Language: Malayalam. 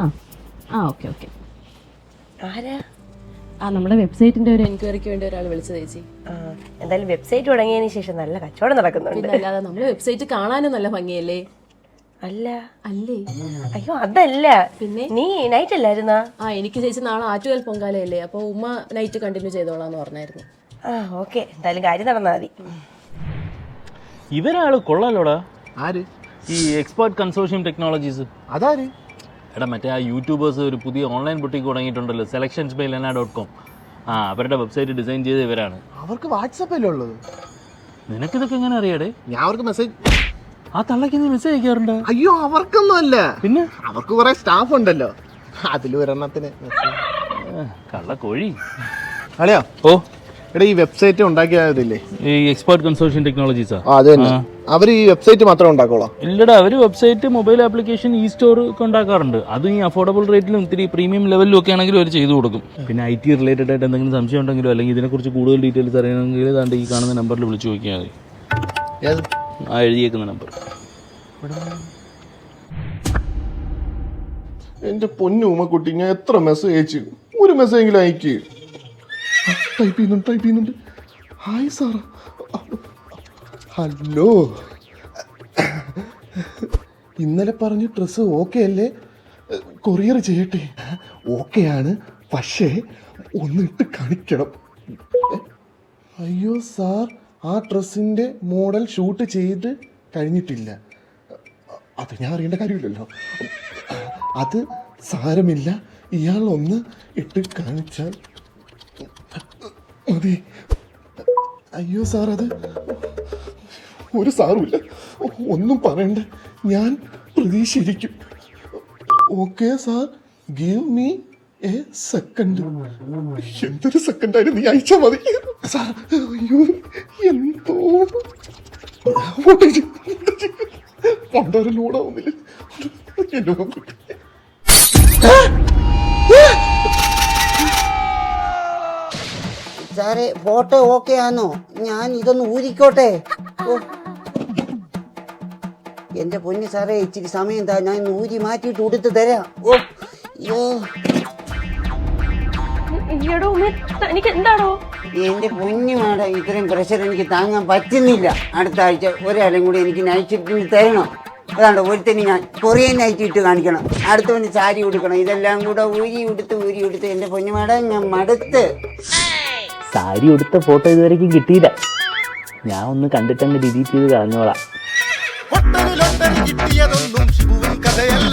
ആ ഓക്കെ ഓക്കെ. ആരാ? നമ്മുടെ വെബ്സൈറ്റിന്റെ ഒരു എൻക്വയറിക്ക് വേണ്ടി ഒരാൾ വിളിച്ചത് ചേച്ചി. എന്തായാലും വെബ്സൈറ്റ് തുടങ്ങിയതിന് ശേഷം നല്ല കച്ചവടം നടക്കുന്നുണ്ട്. പിന്നെ അല്ലാതെ നമ്മുടെ വെബ്സൈറ്റ് കാണാനും നല്ല ഭംഗിയല്ലേ? അല്ല അല്ലേ? അയ്യോ അതല്ല, പിന്നെ നീ നൈറ്റ് അല്ലായിരുന്നാ? എനിക്ക് ചേച്ചി നാളെ ആറ്റുകാൽ പൊങ്കാലയല്ലേ, അപ്പോൾ ഉമ്മ നൈറ്റ് കണ്ടിന്യൂ ചെയ്തോളാന്ന് പറഞ്ഞായിരുന്നു. ഓക്കെ, എന്തായാലും കാര്യം നടന്നാൽ മതി. ഇവരാള് കൊള്ളാലോടാ. ആര്? ഈ എക്സ്പേർട്ട് കൺസോർഷ്യം ടെക്നോളജീസ്. അതാര്? എടാ മറ്റേ ആ യൂട്യൂബേഴ്സ് ഒരു പുതിയ ഓൺലൈൻ ബുട്ടിക്ക് തുടങ്ങിയിട്ടുണ്ടല്ലോ, selectionsbyLena.com. അവരുടെ വെബ്സൈറ്റ് ഡിസൈൻ ചെയ്ത് ഇവരാണ്. അവർക്ക് വാട്സപ്പല്ലേ ഉള്ളത്? നിനക്കിതൊക്കെ എങ്ങനെ അറിയാടേ? ഞാൻ അവർക്ക് മെസ്സേജ്, ആ തള്ളക്ക് നീ മെസ്സേജ് അയക്കാറുണ്ടോ? അയ്യോ അവർക്കൊന്നും അല്ല, പിന്നെ അവർക്ക് കുറെ സ്റ്റാഫ് ഉണ്ടല്ലോ, അതിൽ ഒരെണ്ണത്തിന്. കള്ള കോഴി. അളിയാ, ഓ എടാ ഈ വെബ്സൈറ്റ് ഉണ്ടാക്കിയതില്ലേ, ഈ എക്സ്പേർട്ട് കൺസോർഷ്യം ടെക്നോളജീസാ? അത് തന്നെ. അവർ ഈ വെബ്സൈറ്റ് മാത്രമേ ഉണ്ടാക്കോളാം? ഇല്ലടാ, അവർ വെബ്സൈറ്റ്, മൊബൈൽ ആപ്ലിക്കേഷൻ, ഈ സ്റ്റോർ ഒക്കെ ഉണ്ടാക്കാറുണ്ട്. അതും ഈ അഫോർഡബിൾ റേറ്റിലും ഇത്തിരി പ്രീമിയം ലെവലിലും ഒക്കെ ആണെങ്കിലും അവർ ചെയ്തു കൊടുക്കും. പിന്നെ IT റിലേറ്റഡ് ആയിട്ട് എന്തെങ്കിലും സംശയം ഉണ്ടെങ്കിലോ അല്ലെങ്കിൽ ഇതിനെക്കുറിച്ച് കൂടുതൽ ഡീറ്റെയിൽസ് അറിയണമെങ്കിൽ താണ്ട് ഈ കാണുന്ന നമ്പറിൽ വിളിച്ചു നോക്കിയാൽ മതി. ഏത്? ആ എഴുതിയേക്കുന്ന നമ്പർ. എന്റെ പൊന്നു ഉമ്മക്കുട്ടി, ഞാൻ എത്ര മെസ്സേജ് അയച്ചു, ഒരു മെസ്സേജ് എങ്കിലും അയക്ക്. ടൈപ്പ് ചെയ്യുന്നുണ്ട്. ഹായ് സാർ, ഹലോ, ഇന്നലെ പറഞ്ഞ ഡ്രസ്സ് ഓക്കെ അല്ലേ? കൊറിയർ ചെയ്യട്ടെ? ഓക്കെ ആണ്, പക്ഷേ ഒന്നിട്ട് കാണിക്കണം. അയ്യോ സാർ, ആ ഡ്രസ്സിൻ്റെ മോഡൽ ഷൂട്ട് ചെയ്ത് കഴിഞ്ഞിട്ടില്ല. അത് ഞാൻ അറിയേണ്ട കാര്യമില്ലല്ലോ. അത് സാരമില്ല, ഇയാൾ ഒന്ന് ഇട്ട് കാണിച്ചാൽ മതി. അയ്യോ സാർ, അത് ഒരു സാറുമില്ല, ഒന്നും പറയണ്ട, ഞാൻ പ്രതീക്ഷിച്ചിരിക്കും. Okay sir, give me a second. എന്തൊരു സെക്കൻഡായാലും നീ അയച്ചാൽ മതി സാർ. അയ്യോ എന്തോ പണ്ടൊരു ലോഡാവുന്നില്ല. സാറേ ഫോട്ടോ ഓക്കെ ആണോ? ഞാൻ ഇതൊന്ന് ഊരിക്കോട്ടെ? ഓ എൻ്റെ പൊന്നു സാറേ, ഇച്ചിരി സമയം താ, ഞാൻ ഊരി മാറ്റിയിട്ട് ഉടുത്ത് തരാം. ഓ അയ്യോ എനിക്ക് എന്താണോ എൻ്റെ പൊന്നു മാഡം, ഇത്രയും പ്രഷർ എനിക്ക് താങ്ങാൻ പറ്റുന്നില്ല. അടുത്ത ആഴ്ച ഒരാളും കൂടി എനിക്ക് നൈറ്റ് ഷിഫ്റ്റിന് തരണം. അതാണ്ട് ഒരുത്തന് ഞാൻ കൊറിയൻ നൈറ്റ് ഇട്ട് കാണിക്കണം, അടുത്തവന് സാരി ഉടുക്കണം. ഇതെല്ലാം കൂടെ ഊരി ഉടുത്ത് എൻ്റെ പൊന്നു മാഡം ഞാൻ മടുത്ത്. സാരി ഉടുത്ത ഫോട്ടോ ഇതുവരെയ്ക്കും കിട്ടിയില്ല. ഞാൻ ഒന്ന് കണ്ടിട്ടങ്ങ് ഡിലീറ്റ് ചെയ്ത് കളഞ്ഞോളാം. കിട്ടിയതൊന്നും ശിവുവിൻ കഥയല്ല.